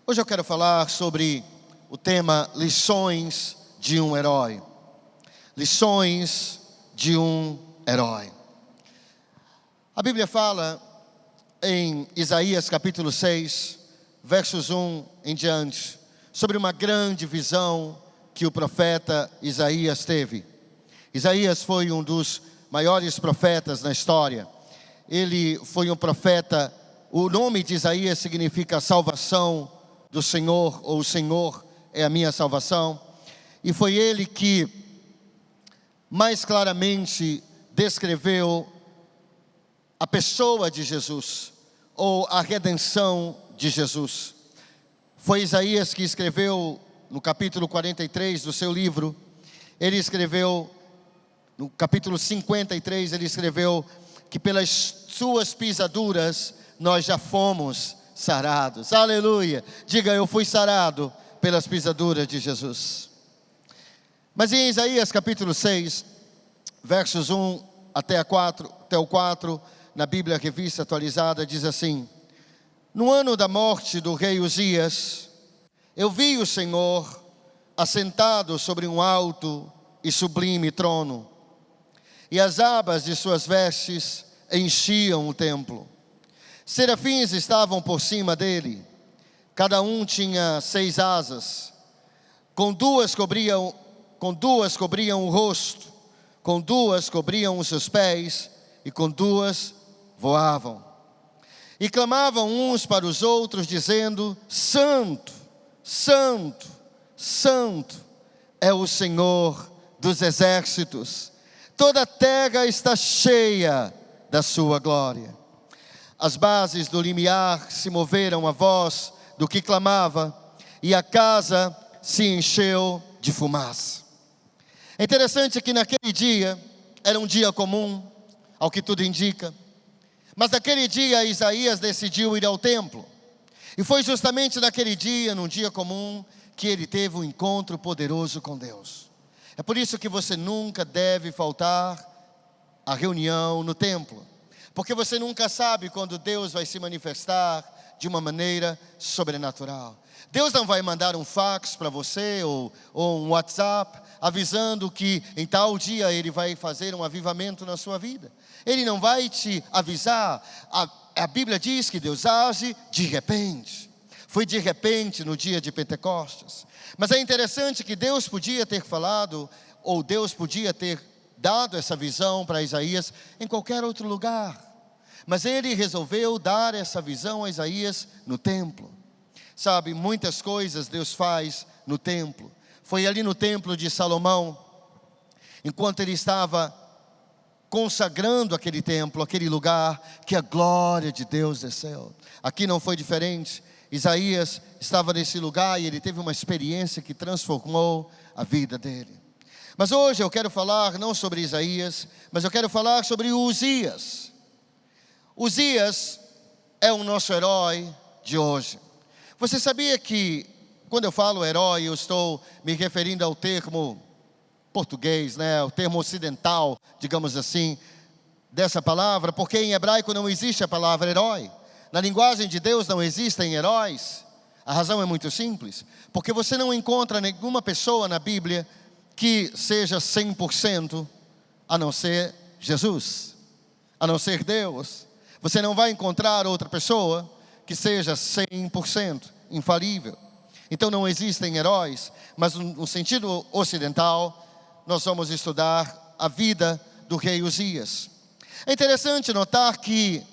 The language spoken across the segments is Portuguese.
Hoje eu quero falar sobre o tema lições de um herói. Lições de um herói. A Bíblia fala em Isaías capítulo 6, versos 1 em diante, sobre uma grande visão que o profeta Isaías teve. Isaías foi um dos maiores profetas na história. Ele foi um profeta, o nome de Isaías significa salvação do Senhor, ou o Senhor é a minha salvação. E foi ele que mais claramente descreveu a pessoa de Jesus, ou a redenção de Jesus. Foi Isaías que escreveu no capítulo 43 do seu livro. Ele escreveu, no capítulo 53, ele escreveu que pelas suas pisaduras nós já fomos sarados. Aleluia! Diga, eu fui sarado pelas pisaduras de Jesus. Mas em Isaías capítulo 6, versos 1 até o 4, na Bíblia Revista Atualizada, diz assim: no ano da morte do rei Uzias, eu vi o Senhor assentado sobre um alto e sublime trono, e as abas de suas vestes enchiam o templo. Serafins estavam por cima dele, cada um tinha 6 asas, com duas cobriam o rosto, com duas cobriam os seus pés, e com duas voavam. E clamavam uns para os outros, dizendo: Santo, Santo, Santo é o Senhor dos exércitos, toda a terra está cheia da sua glória. As bases do limiar se moveram à voz do que clamava, e a casa se encheu de fumaça. É interessante que naquele dia, era um dia comum, ao que tudo indica, mas naquele dia Isaías decidiu ir ao templo, e foi justamente naquele dia, num dia comum, que ele teve um encontro poderoso com Deus. É por isso que você nunca deve faltar à reunião no templo, porque você nunca sabe quando Deus vai se manifestar de uma maneira sobrenatural. Deus não vai mandar um fax para você ou um WhatsApp avisando que em tal dia Ele vai fazer um avivamento na sua vida. Ele não vai te avisar. A Bíblia diz que Deus age de repente. Foi de repente no dia de Pentecostes. Mas é interessante que Deus podia ter falado, ou Deus podia ter dado essa visão para Isaías em qualquer outro lugar. Mas ele resolveu dar essa visão a Isaías no templo. Sabe, muitas coisas Deus faz no templo. Foi ali no templo de Salomão, enquanto ele estava consagrando aquele templo, aquele lugar, que a glória de Deus desceu. Aqui não foi diferente. Isaías estava nesse lugar e ele teve uma experiência que transformou a vida dele. Mas hoje eu quero falar não sobre Isaías, mas eu quero falar sobre Uzias. Uzias é o nosso herói de hoje. Você sabia que quando eu falo herói, eu estou me referindo ao termo português, o termo ocidental, digamos assim, dessa palavra, porque em hebraico não existe a palavra herói. Na linguagem de Deus não existem heróis. A razão é muito simples, porque você não encontra nenhuma pessoa na Bíblia que seja 100%, a não ser Jesus, a não ser Deus. Você não vai encontrar outra pessoa que seja 100% infalível. Então não existem heróis, mas no sentido ocidental, nós vamos estudar a vida do rei Uzias. É interessante notar que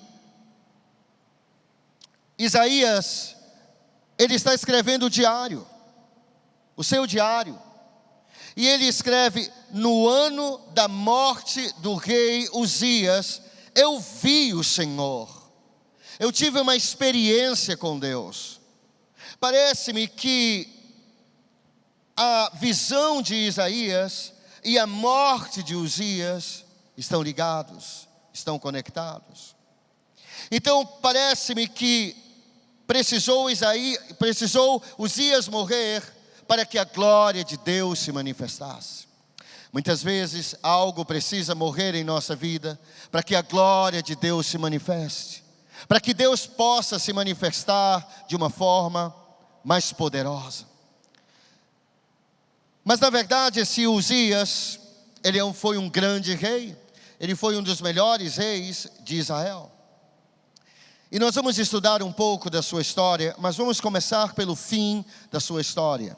Isaías, ele está escrevendo o diário, o seu diário. E ele escreve: no ano da morte do rei Uzias, eu vi o Senhor. Eu tive uma experiência com Deus. Parece-me que a visão de Isaías e a morte de Uzias estão ligados, estão conectados. Então parece-me que precisou Uzias morrer para que a glória de Deus se manifestasse. Muitas vezes algo precisa morrer em nossa vida para que a glória de Deus se manifeste, para que Deus possa se manifestar de uma forma mais poderosa. Mas na verdade esse Uzias, ele foi um grande rei, ele foi um dos melhores reis de Israel. E nós vamos estudar um pouco da sua história, mas vamos começar pelo fim da sua história.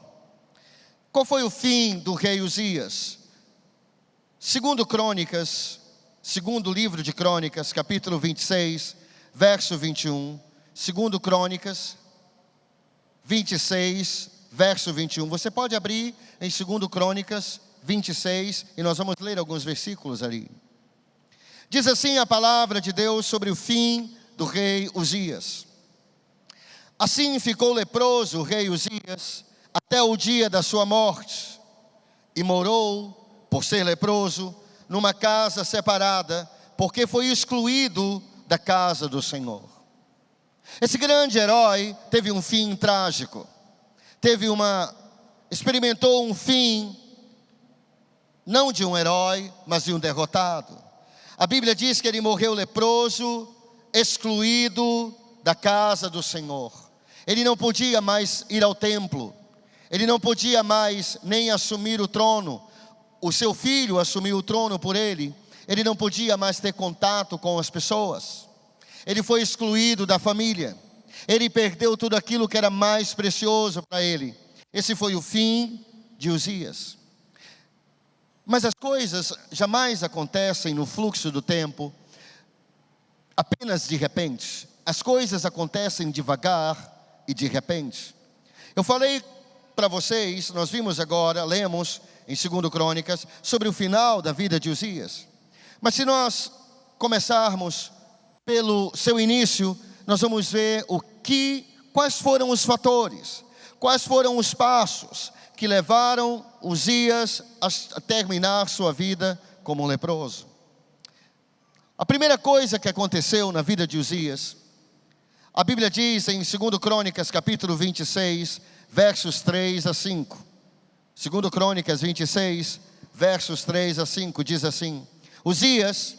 Qual foi o fim do rei Uzias? Segundo livro de Crônicas, capítulo 26, verso 21. Segundo Crônicas 26, verso 21. Você pode abrir em 2 Crônicas 26 e nós vamos ler alguns versículos ali. Diz assim a palavra de Deus sobre o fim do rei Uzias. Assim ficou leproso o rei Uzias até o dia da sua morte, e morou, por ser leproso, numa casa separada, porque foi excluído da casa do Senhor. Esse grande herói teve um fim trágico. Experimentou um fim, não de um herói, mas de um derrotado. A Bíblia diz que ele morreu leproso, excluído da casa do Senhor. Ele não podia mais ir ao templo. Ele não podia mais nem assumir o trono. O seu filho assumiu o trono por ele. Ele não podia mais ter contato com as pessoas. Ele foi excluído da família. Ele perdeu tudo aquilo que era mais precioso para ele. Esse foi o fim de Uzias. Mas as coisas jamais acontecem no fluxo do tempo, apenas de repente. As coisas acontecem devagar e de repente. Eu falei para vocês, nós vimos agora, lemos em 2 Crônicas, sobre o final da vida de Uzias. Mas se nós começarmos pelo seu início, nós vamos ver quais foram os fatores, quais foram os passos que levaram Uzias a terminar sua vida como um leproso. A primeira coisa que aconteceu na vida de Uzias, a Bíblia diz em 2 Crônicas capítulo 26, versos 3 a 5. 2 Crônicas 26, versos 3 a 5, diz assim: Uzias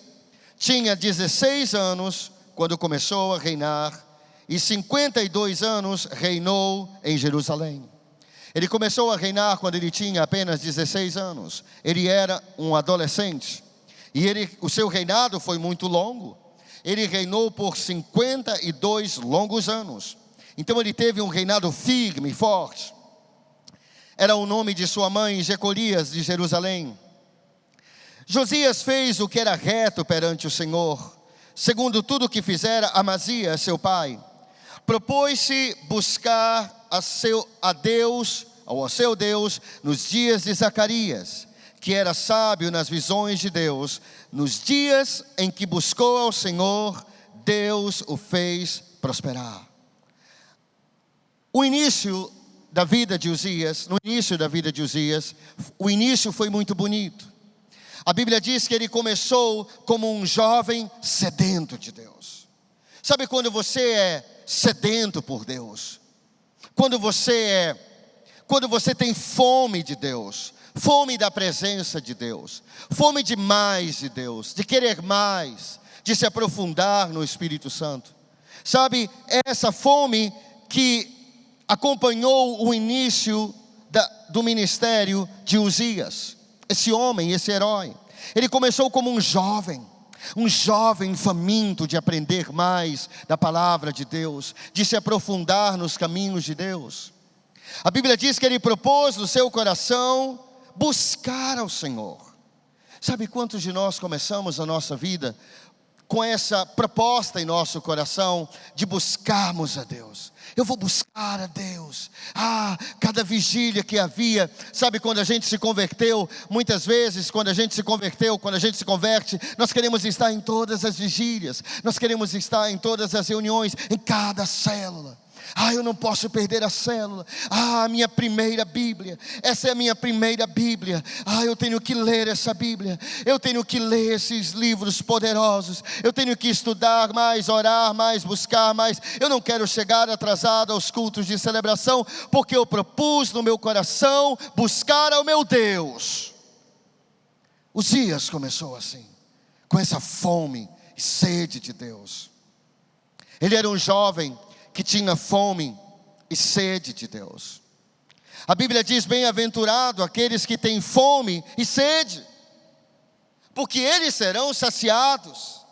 tinha 16 anos quando começou a reinar, e 52 anos reinou em Jerusalém. Ele começou a reinar quando ele tinha apenas 16 anos. Ele era um adolescente. E o seu reinado foi muito longo. Ele reinou por 52 longos anos. Então ele teve um reinado firme e forte. Era o nome de sua mãe, Jecolias, de Jerusalém. Josias fez o que era reto perante o Senhor, segundo tudo o que fizera Amazias, seu pai. Propôs-se buscar a seu Deus nos dias de Zacarias, que era sábio nas visões de Deus. Nos dias em que buscou ao Senhor, Deus o fez prosperar. No início da vida de Uzias, o início foi muito bonito. A Bíblia diz que ele começou como um jovem sedento de Deus. Sabe quando você é sedento por Deus? Quando você tem fome de Deus, fome da presença de Deus, fome de mais de Deus, de querer mais, de se aprofundar no Espírito Santo. Sabe, essa fome que acompanhou o início do ministério de Uzias. Esse homem, esse herói, ele começou como um jovem faminto de aprender mais da palavra de Deus, de se aprofundar nos caminhos de Deus. A Bíblia diz que ele propôs no seu coração buscar ao Senhor. Sabe quantos de nós começamos a nossa vida com essa proposta em nosso coração de buscarmos a Deus? Eu vou buscar a Deus. Cada vigília que havia. Sabe quando a gente se converteu? Muitas vezes quando a gente se converte, nós queremos estar em todas as vigílias. Nós queremos estar em todas as reuniões, em cada célula. Eu não posso perder a célula. A minha primeira Bíblia. Essa é a minha primeira Bíblia. Eu tenho que ler essa Bíblia. Eu tenho que ler esses livros poderosos. Eu tenho que estudar mais, orar mais, buscar mais. Eu não quero chegar atrasado aos cultos de celebração, porque eu propus no meu coração buscar ao meu Deus. Uzias começou assim, com essa fome e sede de Deus. Ele era um jovem que tinha fome e sede de Deus. A Bíblia diz: bem-aventurado aqueles que têm fome e sede, porque eles serão saciados.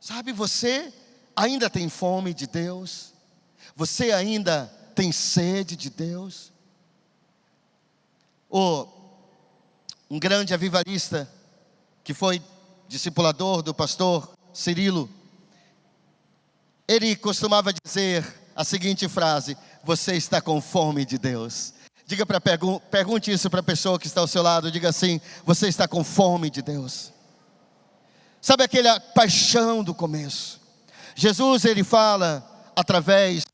Sabe, você ainda tem fome de Deus? Você ainda tem sede de Deus? Um grande avivalista, que foi discipulador do pastor Cirilo, ele costumava dizer a seguinte frase: você está com fome de Deus. Pergunte isso para a pessoa que está ao seu lado, diga assim: você está com fome de Deus. Sabe aquela paixão do começo? Jesus, ele fala através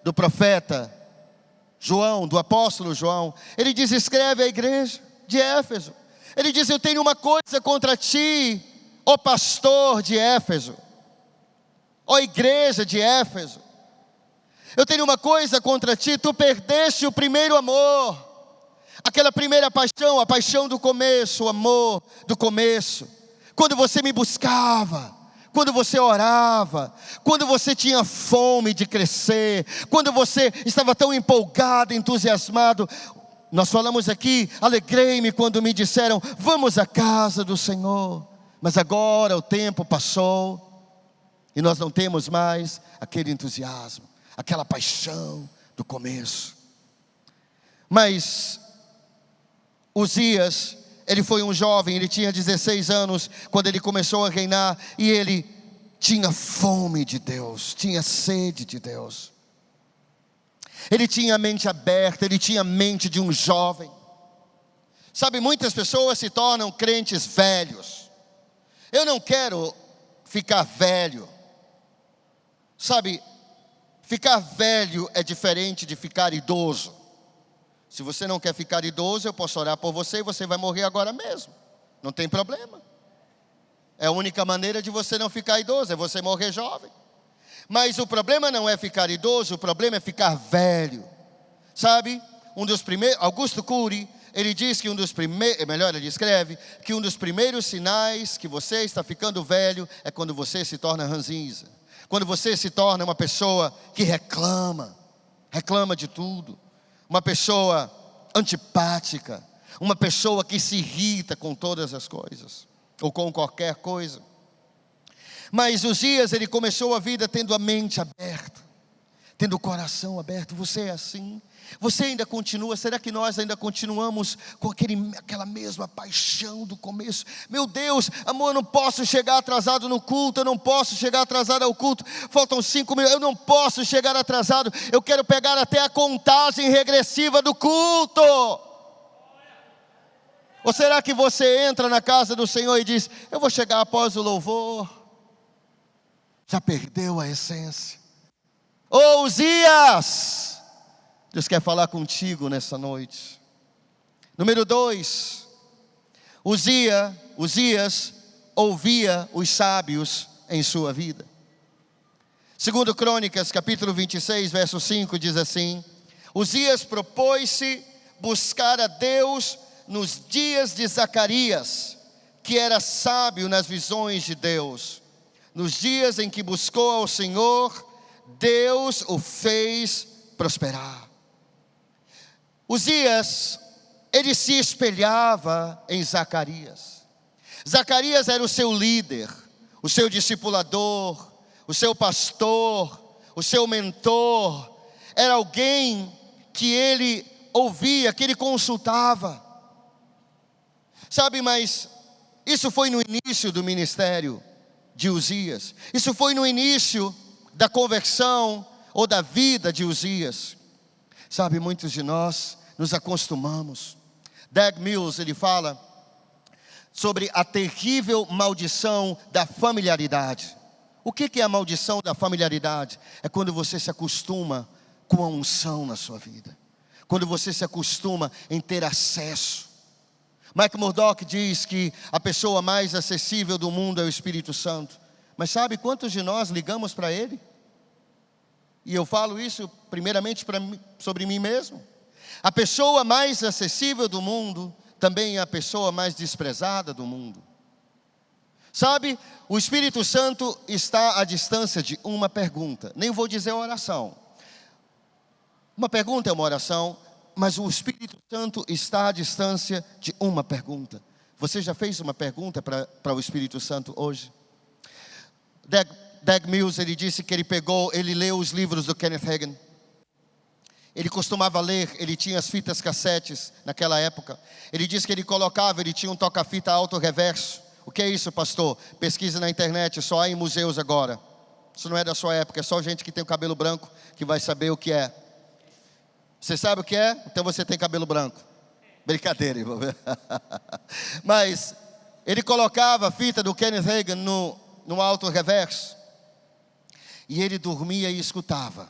do profeta João, do apóstolo João. Ele diz: escreve à igreja de Éfeso. Ele diz: eu tenho uma coisa contra ti, ó pastor de Éfeso, ó igreja de Éfeso. Eu tenho uma coisa contra ti, tu perdeste o primeiro amor. Aquela primeira paixão, a paixão do começo, o amor do começo. Quando você me buscava, quando você orava, quando você tinha fome de crescer, quando você estava tão empolgado, entusiasmado. Nós falamos aqui: alegrei-me quando me disseram, vamos à casa do Senhor. Mas agora o tempo passou e nós não temos mais aquele entusiasmo, aquela paixão do começo. Mas Uzias, ele foi um jovem, ele tinha 16 anos quando ele começou a reinar, e ele tinha fome de Deus, tinha sede de Deus. Ele tinha a mente aberta, ele tinha a mente de um jovem. Sabe, muitas pessoas se tornam crentes velhos. Eu não quero ficar velho. Sabe, ficar velho é diferente de ficar idoso. Se você não quer ficar idoso, eu posso orar por você e você vai morrer agora mesmo. Não tem problema. É a única maneira de você não ficar idoso, é você morrer jovem. Mas o problema não é ficar idoso, o problema é ficar velho. Sabe, Augusto Cury, ele diz que ele escreve que um dos primeiros sinais que você está ficando velho é quando você se torna ranzinza. Quando você se torna uma pessoa que reclama de tudo. Uma pessoa antipática, uma pessoa que se irrita com todas as coisas, ou com qualquer coisa. Mas Uzias, ele começou a vida tendo a mente aberta, tendo o coração aberto. Você é assim? Você ainda continua? Será que nós ainda continuamos com aquela mesma paixão do começo? Meu Deus, amor, eu não posso chegar atrasado no culto, eu não posso chegar atrasado ao culto, faltam 5 minutos, eu não posso chegar atrasado, eu quero pegar até a contagem regressiva do culto. Ou será que você entra na casa do Senhor e diz, eu vou chegar após o louvor? Já perdeu a essência. Ô Uzias, Deus quer falar contigo nessa noite. Número 2, Uzias ouvia os sábios em sua vida. Segundo Crônicas, capítulo 26, verso 5, diz assim: Uzias propôs-se buscar a Deus nos dias de Zacarias, que era sábio nas visões de Deus. Nos dias em que buscou ao Senhor, Deus o fez prosperar. Uzias, ele se espelhava em Zacarias. Zacarias era o seu líder, o seu discipulador, o seu pastor, o seu mentor. Era alguém que ele ouvia, que ele consultava. Sabe, mas isso foi no início do ministério de Uzias. Isso foi no início da conversão ou da vida de Uzias. Sabe, muitos de nós nos acostumamos. Dag Mills, ele fala sobre a terrível maldição da familiaridade. O que é a maldição da familiaridade? É quando você se acostuma com a unção na sua vida. Quando você se acostuma em ter acesso. Mike Murdock diz que a pessoa mais acessível do mundo é o Espírito Santo. Mas sabe quantos de nós ligamos para Ele? E eu falo isso primeiramente sobre mim mesmo. A pessoa mais acessível do mundo também é a pessoa mais desprezada do mundo. Sabe, o Espírito Santo está à distância de uma pergunta. Nem vou dizer oração. Uma pergunta é uma oração, mas o Espírito Santo está à distância de uma pergunta. Você já fez uma pergunta para o Espírito Santo hoje? Dag Mills, ele disse que ele leu os livros do Kenneth Hagin. Ele costumava ler, ele tinha as fitas cassetes naquela época. Ele disse que ele tinha um toca-fita auto-reverso. O que é isso, pastor? Pesquisa na internet, só há em museus agora. Isso não é da sua época, é só gente que tem o cabelo branco que vai saber o que é. Você sabe o que é? Então você tem cabelo branco. Brincadeira, irmão. Mas ele colocava a fita do Kenneth Hagin no auto-reverso. E ele dormia e escutava.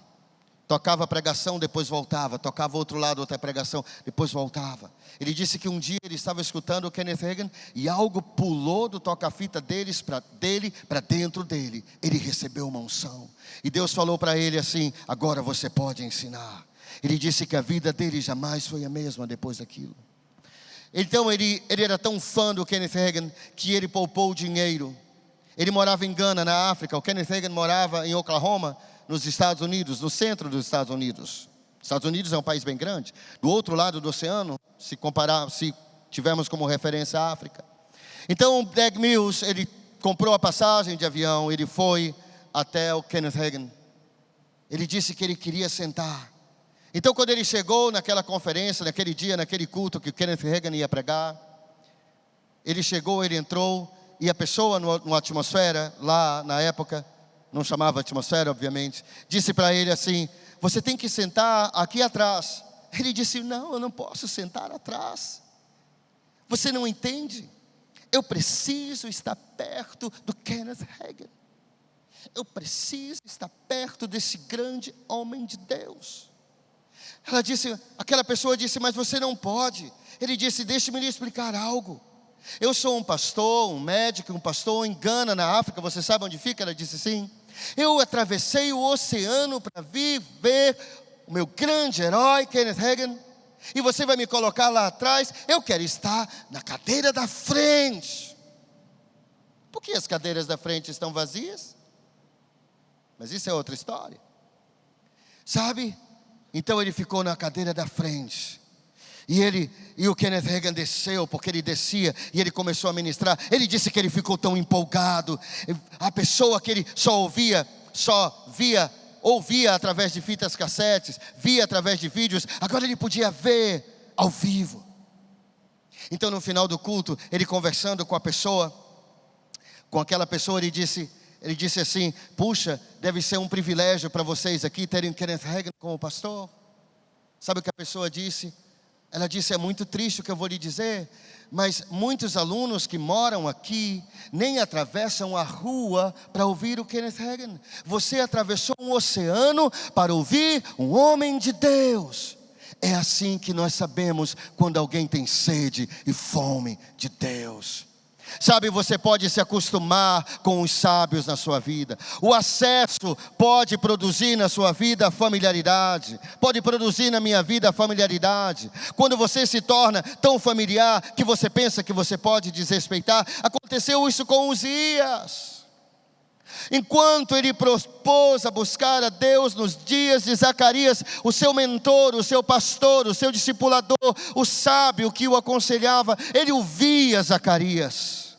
Tocava a pregação, depois voltava. Tocava outro lado, outra pregação, depois voltava. Ele disse que um dia ele estava escutando o Kenneth Hagin e algo pulou do toca-fita dele para dentro dele. Ele recebeu uma unção. E Deus falou para ele assim: agora você pode ensinar. Ele disse que a vida dele jamais foi a mesma depois daquilo. Então ele era tão fã do Kenneth Hagin que ele poupou dinheiro. Ele morava em Gana, na África. O Kenneth Hagin morava em Oklahoma, nos Estados Unidos, no centro dos Estados Unidos. Estados Unidos é um país bem grande. Do outro lado do oceano, se tivermos como referência a África. Então, Dag Mills, ele comprou a passagem de avião, ele foi até o Kenneth Hagin. Ele disse que ele queria sentar. Então, quando ele chegou naquela conferência, naquele dia, naquele culto que o Kenneth Hagin ia pregar, ele chegou, ele entrou, e a pessoa na atmosfera, lá na época, não chamava atmosfera, obviamente, disse para ele assim: você tem que sentar aqui atrás. Ele disse: não, eu não posso sentar atrás. Você não entende? Eu preciso estar perto do Kenneth Hagin. Eu preciso estar perto desse grande homem de Deus. Aquela pessoa disse: mas você não pode. Ele disse: deixe-me lhe explicar algo. Eu sou um pastor, um médico, um pastor em Gana, na África. Você sabe onde fica? Ela disse sim. Eu atravessei o oceano para vir ver o meu grande herói, Kenneth Hagin. E você vai me colocar lá atrás? Eu quero estar na cadeira da frente. Por que as cadeiras da frente estão vazias? Mas isso é outra história. Sabe? Então ele ficou na cadeira da frente. E o Kenneth Hagin desceu, porque ele descia e ele começou a ministrar. Ele disse que ele ficou tão empolgado. A pessoa que ele ouvia através de fitas cassetes, via através de vídeos, agora ele podia ver ao vivo. Então no final do culto, ele conversando com aquela pessoa, ele disse assim: puxa, deve ser um privilégio para vocês aqui terem Kenneth Hagin como pastor. Sabe o que a pessoa disse? Ela disse: é muito triste o que eu vou lhe dizer, mas muitos alunos que moram aqui nem atravessam a rua para ouvir o Kenneth Hagin. Você atravessou um oceano para ouvir um homem de Deus. É assim que nós sabemos quando alguém tem sede e fome de Deus. Sabe, você pode se acostumar com os sábios na sua vida. O acesso pode produzir na sua vida familiaridade. Pode produzir na minha vida familiaridade. Quando você se torna tão familiar que você pensa que você pode desrespeitar. Aconteceu isso com Uzias. Enquanto ele propôs a buscar a Deus nos dias de Zacarias, o seu mentor, o seu pastor, o seu discipulador, o sábio que o aconselhava, ele ouvia Zacarias.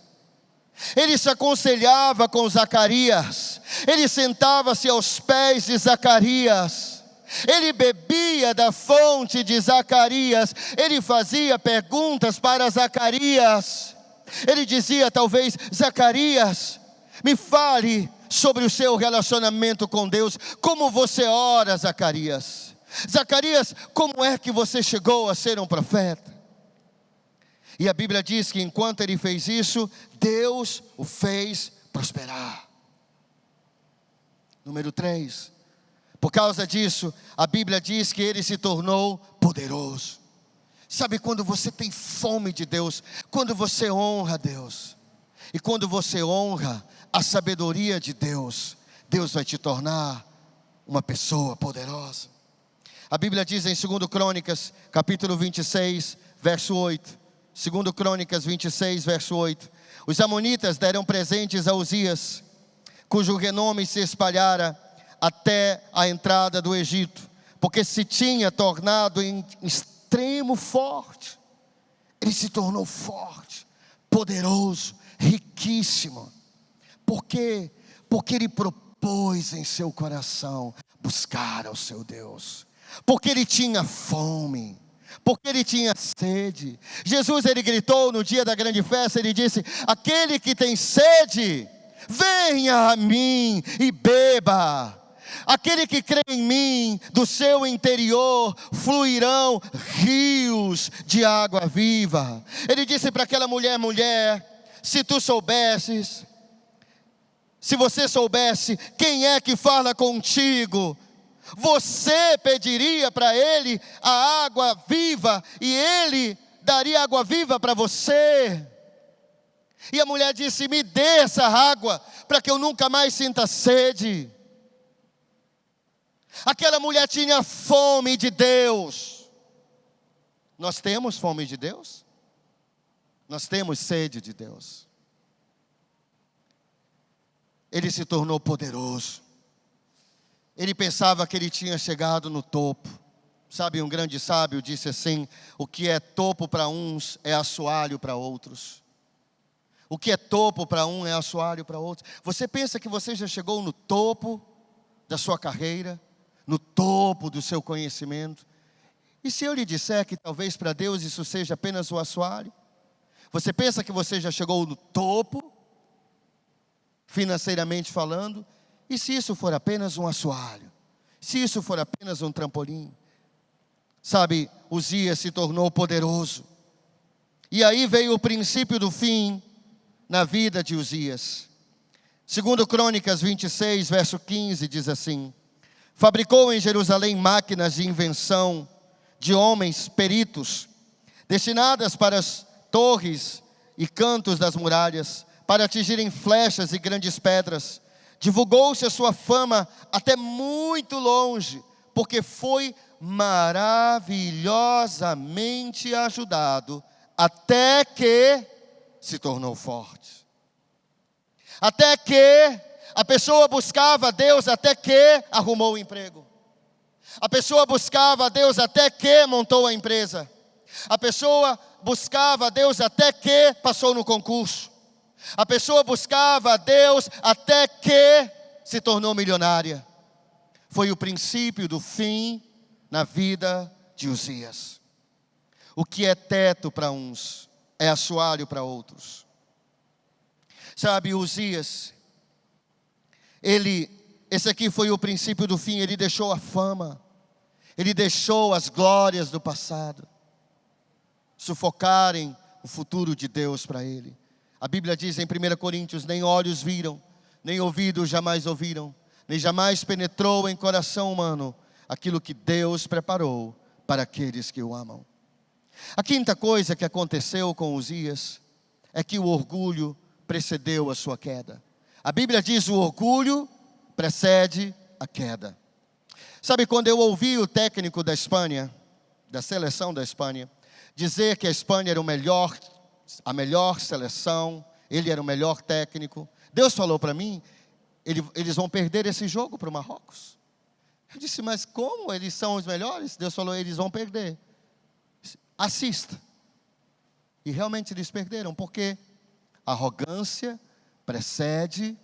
Ele se aconselhava com Zacarias. Ele sentava-se aos pés de Zacarias. Ele bebia da fonte de Zacarias. Ele fazia perguntas para Zacarias. Ele dizia talvez: Zacarias, me fale sobre o seu relacionamento com Deus. Como você ora, Zacarias? Zacarias, como é que você chegou a ser um profeta? E a Bíblia diz que enquanto ele fez isso, Deus o fez prosperar. Número 3. Por causa disso, a Bíblia diz que ele se tornou poderoso. Sabe, quando você tem fome de Deus, quando você honra Deus, e quando você honra a sabedoria de Deus, Deus vai te tornar uma pessoa poderosa. A Bíblia diz em 2 Crônicas, capítulo 26, verso 8. Segundo Crônicas 26, verso 8. Os amonitas deram presentes a Uzias, cujo renome se espalhara até a entrada do Egito, porque se tinha tornado em extremo forte. Ele se tornou forte, poderoso, riquíssimo. Por quê? Porque ele propôs em seu coração buscar ao seu Deus. Porque ele tinha fome, porque ele tinha sede. Jesus, ele gritou no dia da grande festa, ele disse: aquele que tem sede, venha a mim e beba. Aquele que crê em mim, do seu interior fluirão rios de água viva. Ele disse para aquela mulher: mulher, se tu soubesses, se você soubesse quem é que fala contigo, você pediria para ele a água viva e ele daria água viva para você. E a mulher disse: me dê essa água para que eu nunca mais sinta sede. Aquela mulher tinha fome de Deus. Nós temos fome de Deus? Nós temos sede de Deus. Ele se tornou poderoso. Ele pensava que ele tinha chegado no topo. Sabe, um grande sábio disse assim: o que é topo para uns é assoalho para outros. O que é topo para um é assoalho para outros. Você pensa que você já chegou no topo da sua carreira, no topo do seu conhecimento? E se eu lhe disser que talvez para Deus isso seja apenas o assoalho? Você pensa que você já chegou no topo, financeiramente falando? E se isso for apenas um assoalho? Se isso for apenas um trampolim? Sabe, Uzias se tornou poderoso. E aí veio o princípio do fim na vida de Uzias. Segundo Crônicas 26, verso 15, diz assim: fabricou em Jerusalém máquinas de invenção de homens peritos, destinadas para as torres e cantos das muralhas, para atingirem flechas e grandes pedras. Divulgou-se a sua fama até muito longe, porque foi maravilhosamente ajudado, até que se tornou forte. Até que a pessoa buscava a Deus, até que arrumou o emprego. A pessoa buscava a Deus até que montou a empresa. A pessoa buscava a Deus até que passou no concurso. A pessoa buscava a Deus até que se tornou milionária. Foi o princípio do fim na vida de Uzias. O que é teto para uns é assoalho para outros. Sabe, Uzias, esse aqui foi o princípio do fim. Ele deixou a fama, ele deixou as glórias do passado sufocarem o futuro de Deus para ele. A Bíblia diz em 1 Coríntios: nem olhos viram, nem ouvidos jamais ouviram, nem jamais penetrou em coração humano aquilo que Deus preparou para aqueles que o amam. A quinta coisa que aconteceu com Uzias é que o orgulho precedeu a sua queda. A Bíblia diz: o orgulho precede a queda. Sabe, quando eu ouvi o técnico da Espanha, da seleção da Espanha, dizer que a Espanha era a melhor seleção, ele era o melhor técnico, Deus falou para mim: eles vão perder esse jogo para o Marrocos. Eu disse: mas como? Eles são os melhores? Deus falou: eles vão perder. Assista. E realmente eles perderam, porque a arrogância precede,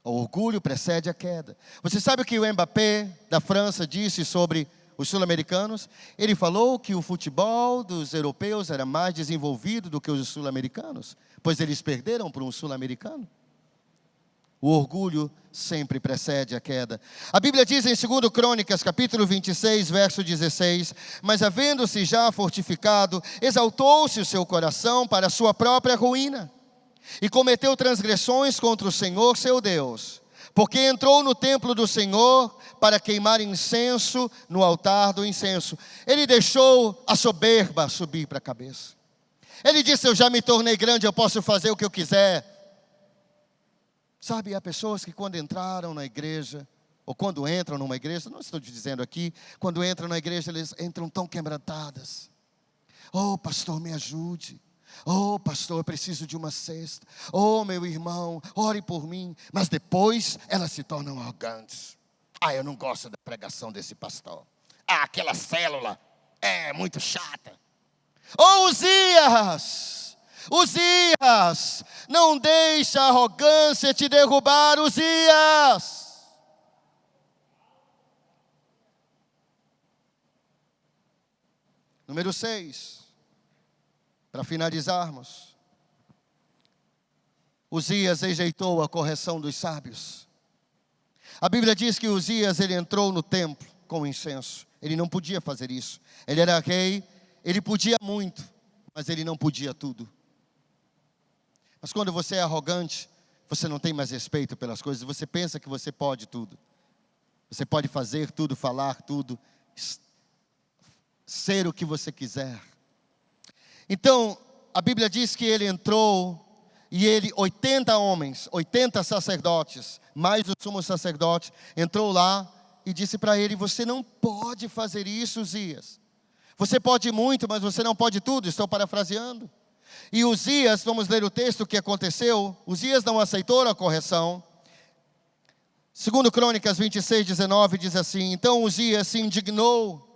o orgulho precede a queda. Você sabe o que o Mbappé da França disse sobre os sul-americanos? Ele falou que o futebol dos europeus era mais desenvolvido do que os sul-americanos, pois eles perderam para um sul-americano. O orgulho sempre precede a queda. A Bíblia diz em 2 Crônicas, capítulo 26, verso 16: mas havendo-se já fortificado, exaltou-se o seu coração para a sua própria ruína, e cometeu transgressões contra o Senhor seu Deus, porque entrou no templo do Senhor para queimar incenso no altar do incenso. Ele deixou a soberba subir para a cabeça. Ele disse: eu já me tornei grande, eu posso fazer o que eu quiser. Sabe, há pessoas que quando entraram na igreja, ou quando entram numa igreja, não estou te dizendo aqui, quando entram na igreja, eles entram tão quebrantadas. Oh, pastor, me ajude. Oh, pastor, eu preciso de uma cesta. Oh, meu irmão, ore por mim. Mas depois elas se tornam arrogantes. Ah, eu não gosto da pregação desse pastor. Ah, aquela célula é muito chata. Oh, Uzias, não deixe a arrogância te derrubar, Uzias. Número 6, para finalizarmos. Uzias rejeitou a correção dos sábios. A Bíblia diz que Uzias, ele entrou no templo com incenso. Ele não podia fazer isso. Ele era rei, ele podia muito, mas ele não podia tudo. Mas quando você é arrogante, você não tem mais respeito pelas coisas. Você pensa que você pode tudo. Você pode fazer tudo, falar tudo, ser o que você quiser. Então, a Bíblia diz que ele entrou e 80 homens, 80 sacerdotes, mais o sumo sacerdote, entrou lá e disse para ele: você não pode fazer isso, Uzias. Você pode muito, mas você não pode tudo. Estou parafraseando. E Uzias, vamos ler o texto que aconteceu. Uzias não aceitou a correção. 2 Crônicas 26:19 diz assim: então Uzias se indignou.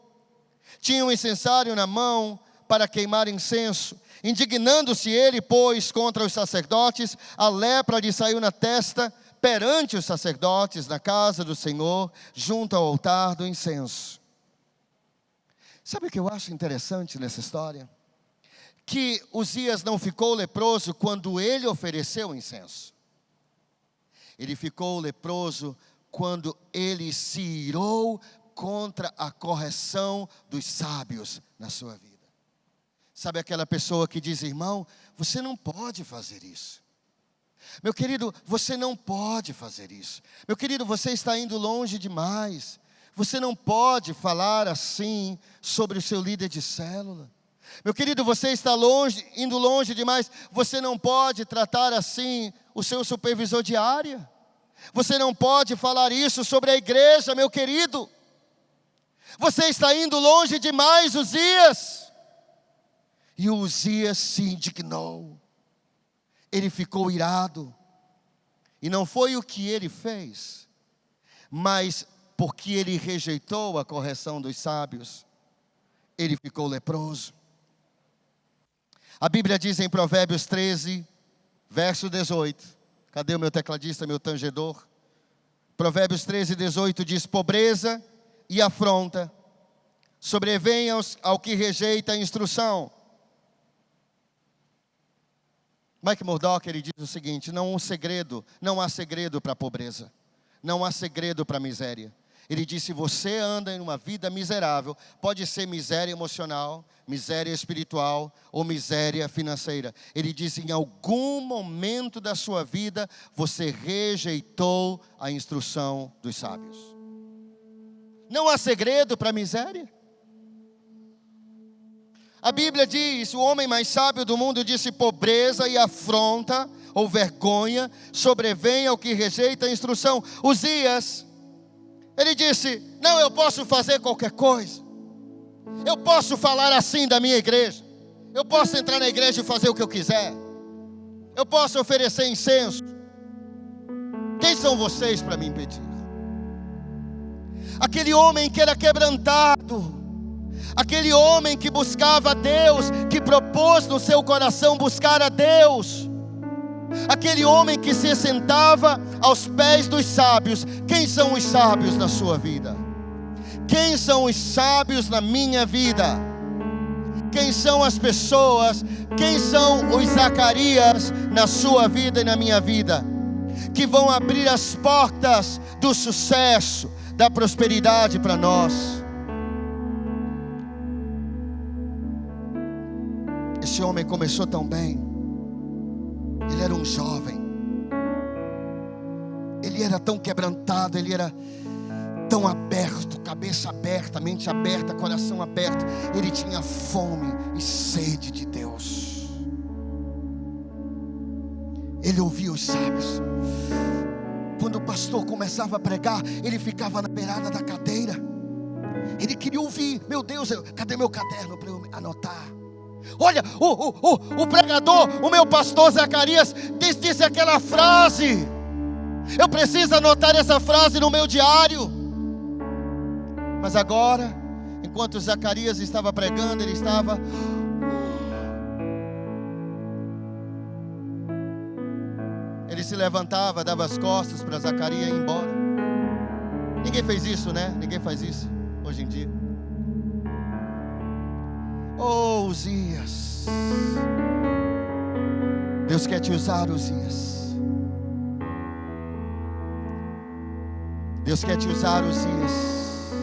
Tinha um incensário na mão para queimar incenso. Indignando-se ele, pois, contra os sacerdotes, a lepra lhe saiu na testa perante os sacerdotes na casa do Senhor, junto ao altar do incenso. Sabe o que eu acho interessante nessa história? Que Uzias não ficou leproso quando ele ofereceu incenso. Ele ficou leproso quando ele se irou contra a correção dos sábios na sua vida. Sabe aquela pessoa que diz: irmão, você não pode fazer isso. Meu querido, você não pode fazer isso. Meu querido, você está indo longe demais. Você não pode falar assim sobre o seu líder de célula. Meu querido, você está indo longe demais. Você não pode tratar assim o seu supervisor de área. Você não pode falar isso sobre a igreja, meu querido. Você está indo longe demais, Uzias. E o Uzias se indignou. Ele ficou irado. E não foi o que ele fez, mas porque ele rejeitou a correção dos sábios, ele ficou leproso. A Bíblia diz em Provérbios 13, verso 18. Cadê o meu tecladista, meu tangedor? Provérbios 13, 18 diz: pobreza e afronta sobrevêm ao que rejeita a instrução. Mike Murdock, ele diz o seguinte: não há segredo para a pobreza, não há segredo para a miséria. Ele diz: se você anda em uma vida miserável, pode ser miséria emocional, miséria espiritual ou miséria financeira. Ele diz: em algum momento da sua vida, você rejeitou a instrução dos sábios. Não há segredo para a miséria. A Bíblia diz: o homem mais sábio do mundo disse: pobreza e afronta ou vergonha sobrevém ao que rejeita a instrução. Uzias, ele disse: não, eu posso fazer qualquer coisa. Eu posso falar assim da minha igreja. Eu posso entrar na igreja e fazer o que eu quiser. Eu posso oferecer incenso. Quem são vocês para me impedir? Aquele homem que era quebrantado, aquele homem que buscava a Deus, que propôs no seu coração buscar a Deus, aquele homem que se sentava aos pés dos sábios. Quem são os sábios na sua vida? Quem são os sábios na minha vida? Quem são as pessoas, quem são os Zacarias na sua vida e na minha vida, que vão abrir as portas do sucesso, da prosperidade para nós? Esse homem começou tão bem. Ele era um jovem. Ele era tão quebrantado, ele era tão aberto, cabeça aberta, mente aberta, coração aberto. Ele tinha fome e sede de Deus. Ele ouvia os sábios. Quando o pastor começava a pregar, ele ficava na beirada da cadeira. Ele queria ouvir. Meu Deus, cadê meu caderno para eu anotar? Olha, o pregador, o meu pastor Zacarias, disse aquela frase. Eu preciso anotar essa frase no meu diário. Mas agora, enquanto Zacarias estava pregando, ele se levantava, dava as costas para Zacarias ir embora. Ninguém fez isso, né? Ninguém faz isso hoje em dia. Oh, Uzias, Deus quer te usar, Uzias. Deus quer te usar, Uzias.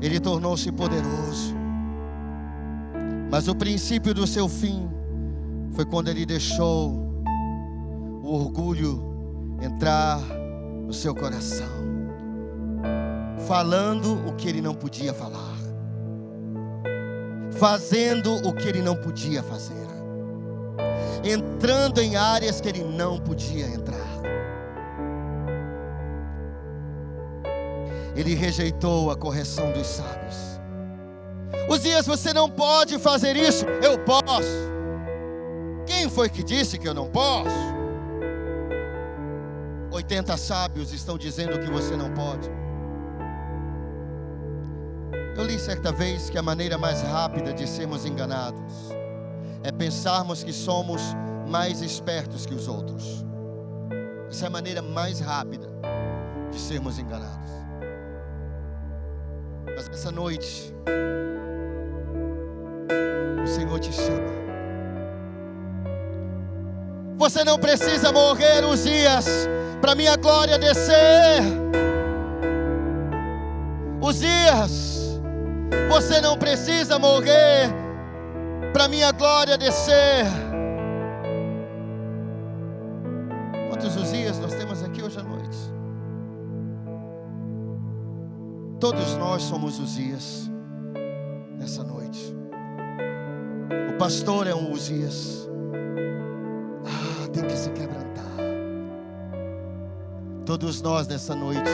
Ele tornou-se poderoso, mas o princípio do seu fim foi quando ele deixou o orgulho entrar no seu coração, falando o que ele não podia falar, fazendo o que ele não podia fazer, entrando em áreas que ele não podia entrar. Ele rejeitou a correção dos sábios. Uzias, você não pode fazer isso. Eu posso. Quem foi que disse que eu não posso? 80 sábios estão dizendo que você não pode. Eu li certa vez que a maneira mais rápida de sermos enganados é pensarmos que somos mais espertos que os outros. Essa é a maneira mais rápida de sermos enganados. Mas essa noite, o Senhor te chama. Você não precisa morrer, Uzias, para minha glória descer. Uzias, você não precisa morrer para minha glória descer. Quantos Uzias nós temos aqui hoje à noite? Todos nós somos Uzias nessa noite. O pastor é um Uzias. Tem que se quebrantar. Todos nós nessa noite.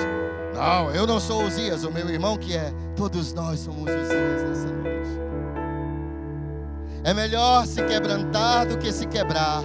Não, eu não sou Uzias, o meu irmão que é. Todos nós somos Uzias nessa noite. É melhor se quebrantar do que se quebrar.